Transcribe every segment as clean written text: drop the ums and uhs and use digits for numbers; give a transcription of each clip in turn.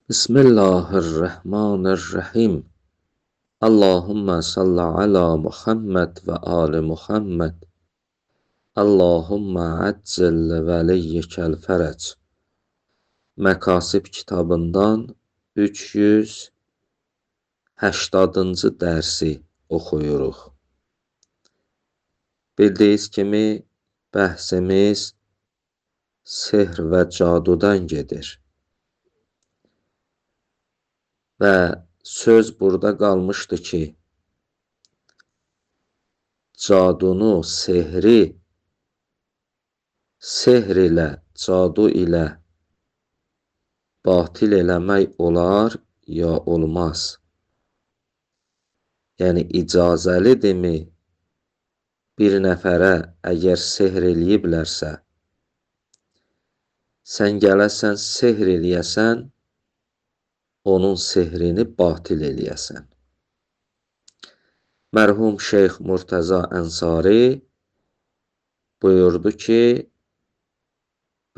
Bismillahirrahmanirrahim. Allahümme salli ala Muhammed ve ali Muhammed. Allahümme accil veliyyekel ferec. Məkasib kitabından 380-cı dərsi oxuyuruq. Bildiyiniz kimi bəhsimiz sehr və cadudan gedir. Və söz burada qalmışdı ki, cadunu, sehri, sehr ilə, cadu ilə batil eləmək olar, ya olmaz. Yəni, icazəlidirmi bir nəfərə əgər sehr eləyiblərsə, sən gələsən, sehr eləyəsən, onun sehrini batil eləyəsən. Mərhum Şeyx Murtəza Ənsari buyurdu ki,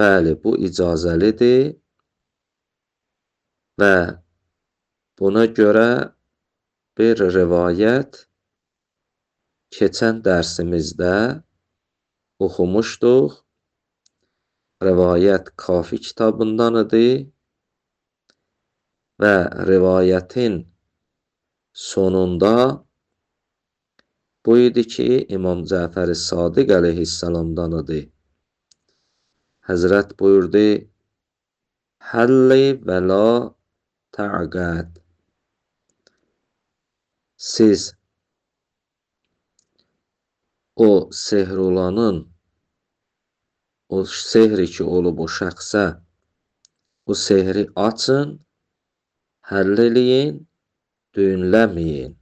bəli, bu icazəlidir və buna görə bir rivayət keçən dərsimizdə oxumuşduq. Rivayət Kafi kitabından idi və rivayətin sonunda bu idi ki, İmam Cəfər Sadiq əleyhissalamdan idi. Həzrət buyurdu, Həlli və la təqəd. Siz o sehr olanın, o sehri ki olub o şəxsə, o sehri açın, həll eləyin, düyünləməyin.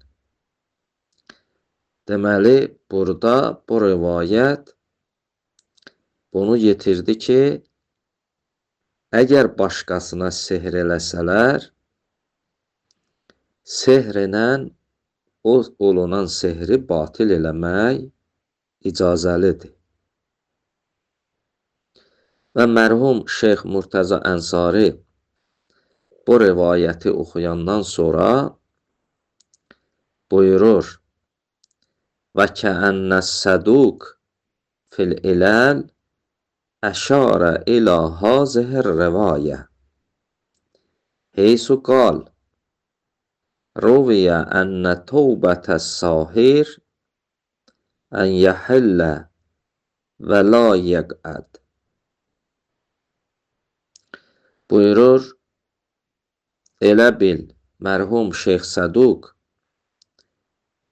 Deməli, burada bu rivayət bunu yetirdi ki, əgər başqasına sehr eləsələr, sehrlə o olunan sehri batil eləmək icazəlidir. Və mərhum Şeyx Murtəza Ənsari bu rivayəti oxuyandan sonra buyurur, və kəənnəs səduk fil iləl əşarə ilə hazihir rivayə. Heysu qal, ruviyə ənnə tövbətəs sahir ən yəhillə və la yəqəd. Buyurur, elə bil, mərhum Şeyx Səduk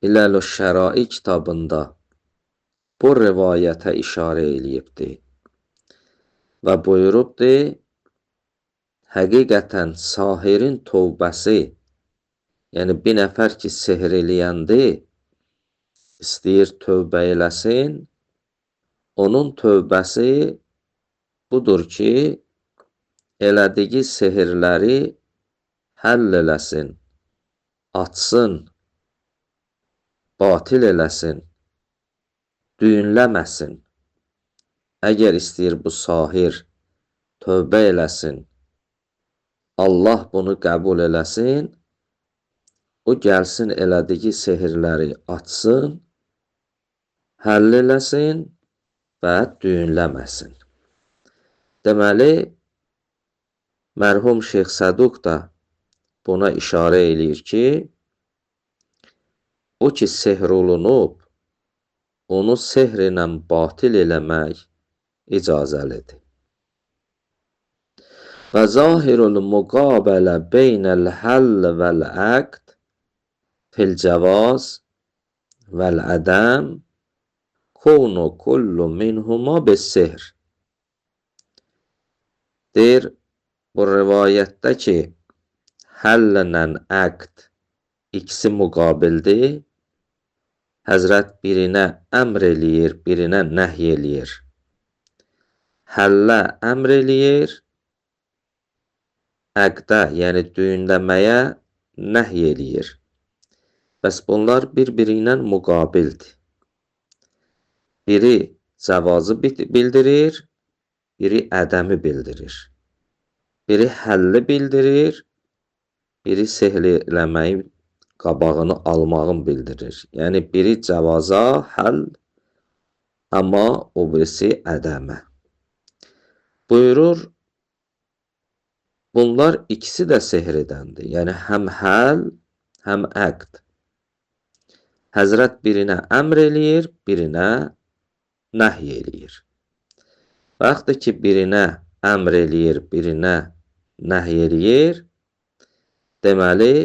İləlü Şərai kitabında bu rivayətə işarə eləyibdir və buyurubdur, həqiqətən sahirin tövbəsi, yəni bir nəfər ki, sehr eləyəndi, istəyir tövbə eləsin, onun tövbəsi budur ki, elədiyi sehirləri həll eləsin, açsın, batil eləsin, düyünləməsin. Əgər istəyir bu sahir tövbə eləsin, Allah bunu qəbul eləsin, o gəlsin elədiyi sehirləri açsın, həll eləsin və düyünləməsin. Deməli, mərhum Şeyx Səduk da buna işarə eləyir ki, o ki sehr olunub, onu sehr ilə batil eləmək icazəlidir. Və zahirul müqabələ beynəl həll vəl əqd fil cəvaz vəl ədəm konu kullu minhuma bis sehr. Deyir, bu rivayətdə ki, həllə əqd ikisi müqabildir, Həzrət birinə əmr eləyir, birinə nəhy eləyir. Həllə əmr eləyir, əqdə, yəni düyünləməyə nəhy eləyir. Bəs bunlar bir-biri ilə müqabildir. Biri cavazı bildirir, biri ədəmi bildirir. Biri həlli bildirir, biri sehr eləməyin qabağını almağın bildirir. Yəni biri cəvaza, həll, amma o birisi ədəmə. Buyurur, bunlar ikisi də sehr edəndir. Yəni həm həll, həm əqd. Həzrət birinə əmr eləyir, birinə nəhy eləyir. Vaxtı ki, birinə əmr eləyir, birinə nəhy eləyir, deməli,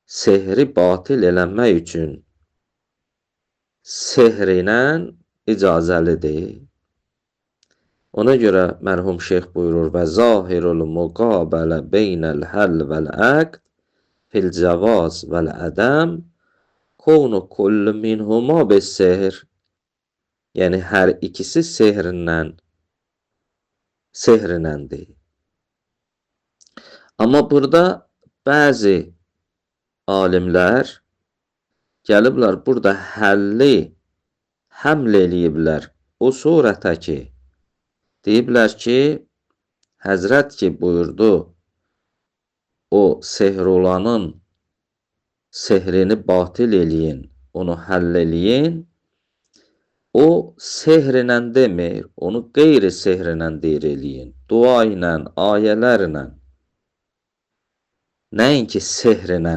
sehri batil eləmək üçün sehr ilə icazəlidir. Ona görə mərhum şeyx buyurur və zahirul muqabələ beynəl həll vəl əqd fil cəvaz vəl ədəm konu kullu minhuma bis sehr. Yəni hər ikisi sehrləndir. Amma burada bəzi alimlər gəliblər burada həlli həml eləyiblər o surətə ki, deyiblər ki, Həzrət ki buyurdu, o sehr olanın sehrini batil eləyin, onu həll eləyin, o sehrlə demir, onu qeyri sehrlə deyir eləyin, dua ilə, ayələrlə, nəinki sehrlə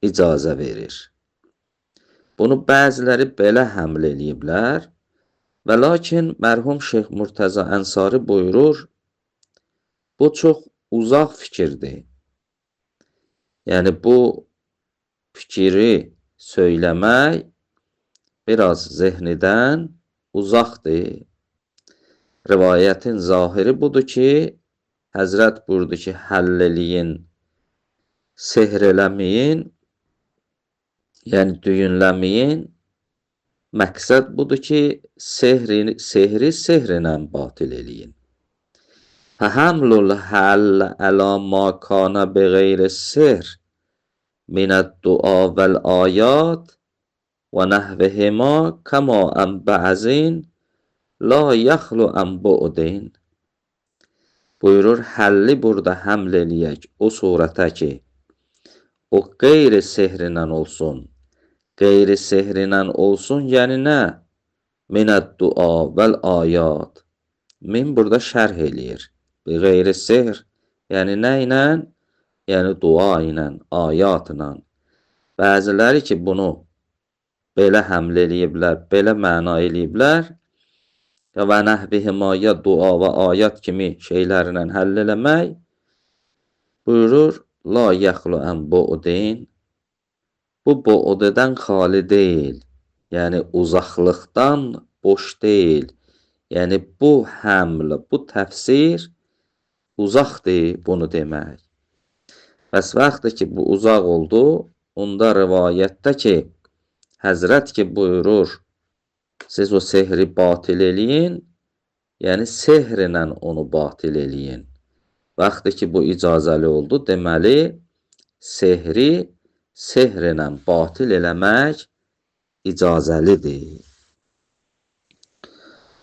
icazə verir. Bunu bəziləri belə həml eləyiblər və lakin mərhum Şeyx Murtəza Ənsari buyurur, bu çox uzaq fikirdir. Yəni bu fikri söyləmək biraz zehnidən uzaqdır. Rivayətin zahiri budur ki, Həzrət buyurdu ki, həll eləyin, sehr eləməyin, yəni düyünləməyin. Məqsəd budur ki, sehri sehrlə batil eləyin. Fəhəmlul həll əla ma kana biğeyri sehr minəd-dua vəl-ayat və nəhvihima kəma ən bə'zin la yaxlu ən bu'din. Buyurur, həlli burada həml eləyək o surətə ki, o qeyri sehrlə olsun. Qeyri sehrlə olsun, yəni nə? Minəd-dua vəl-ayat. Min burada şərh eləyir. Qeyri sehr, yəni nə ilə? Yəni dua ilə, ayatla. Bəziləri ki, bunu belə həml eləyiblər, belə məna eləyiblər və nəhvihima ya dua və ayat kimi şeylərlə həll eləmək, buyurur, la yaxlu ən bu'din, bu bu'dədən xali deyil, yəni uzaqlıqdan boş deyil, yəni bu həml, bu təfsir uzaqdır bunu demək. Bəs vaxtı ki, bu uzaq oldu, onda rivayətdə ki, Həzrət ki buyurur, siz o sehri batil eləyin, yəni sehrlə onu batil eləyin. Vaxtı ki, bu icazəli oldu, deməli, sehri sehrlə batil eləmək icazəlidir.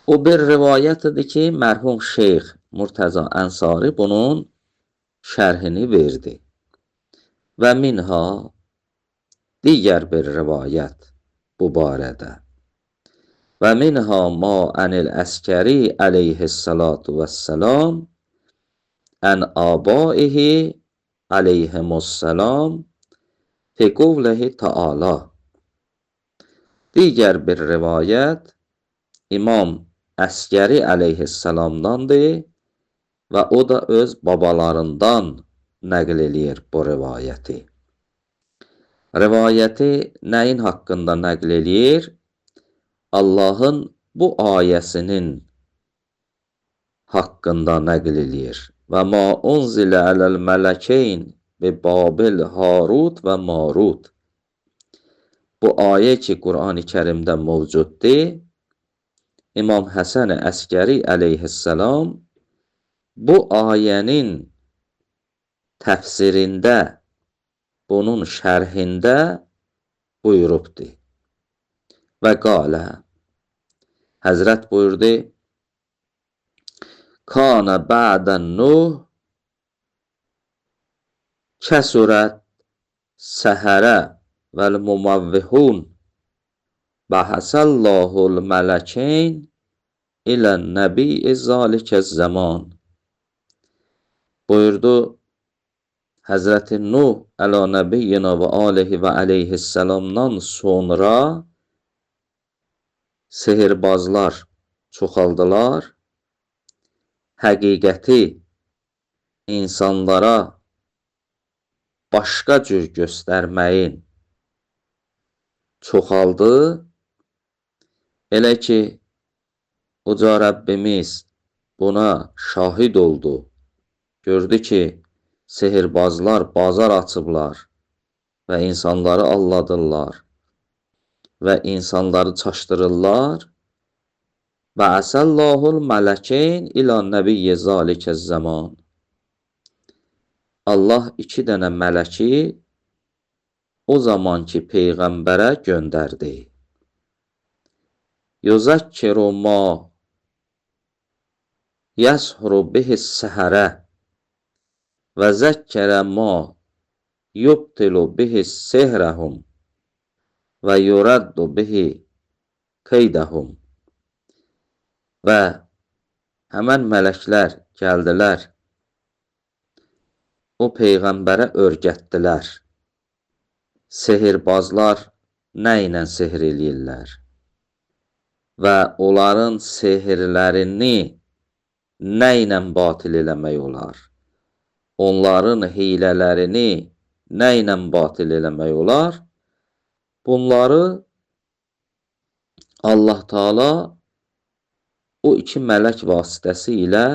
O bir rivayətidir ki, mərhum Şeyx Murtəza Ənsari bunun şərhini verdi. Və minha digər bir rivayət bu barədə. Və minha ma anil əskəri əleyhissalatu vəssalam ən abaihi əleyhimussalam fi qovləhi ta'ala. Digər bir rivayət İmam Əskəri əleyhissalamdandır və o da öz babalarından nəql eləyir bu rivayəti. Rivayəti nəyin haqqında nəql eləyir? Allahın bu ayəsinin haqqında nəql eləyir. Və ma unzilə aləl mələkeyn bi Babil Harut və Marut. Bu ayə ki, Qur'an-ı Kərimdə mövcuddur. İmam Həsən Əskəri əleyhissalam bu ayənin təfsirində, bunun şərhində buyurubdur. Və qalə, Həzrət buyurdu, Kana ba'dən Nuh kəsurət səhərə vəl-mumavvihun bəhəsəllahul mələkeyn ilən nəbi zalikəz zaman. Buyurdu Həzrəti Nuh əla nəbiyyina və alihi və aleyhisselamdan sonra sehirbazlar çoxaldılar, həqiqəti insanlara başqa cür göstərməyin çoxaldı. Elə ki, Uca Rəbbimiz buna şahid oldu. Gördü ki, sehirbazlar bazar açıblar və insanları alladırlar və insanları çaşdırırlar. Və əsəllahul mələkeyn ilə nəbiyyə zalikəz zaman. Allah 2 dənə mələki o zamanki peyğəmbərə göndərdi. Yuzəkkiru ma yəshuru bihis səhərə və zəkkərə ma yubtilu bihis sehrəhum və yuraddu bihi keydəhum. Və həmən mələklər gəldilər, o peyğəmbərə örgətdilər. Sehirbazlar nə ilə sehr eləyirlər və onların sehirlərini nə ilə batil eləmək olar? Onların hilələrini nə ilə batil eləmək olar? Bunları Allah Taala o 2 mələk vasitəsilə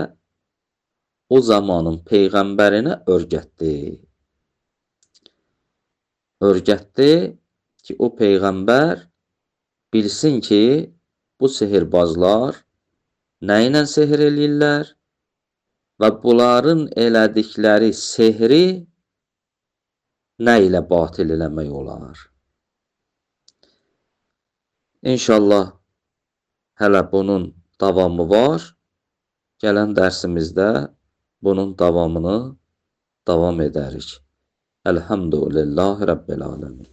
o zamanın peyğəmbərinə örgətdi. Örgətdi ki, o peyğəmbər bilsin ki, bu sehirbazlar nə ilə sehr eləyirlər və bunların elədikləri sehri nə ilə batil eləmək olar. İnşallah hələ bunun davamı var. Gələn dərsimizdə bunun davamını davam edərik. Elhamdülillahi Rabbil alemin.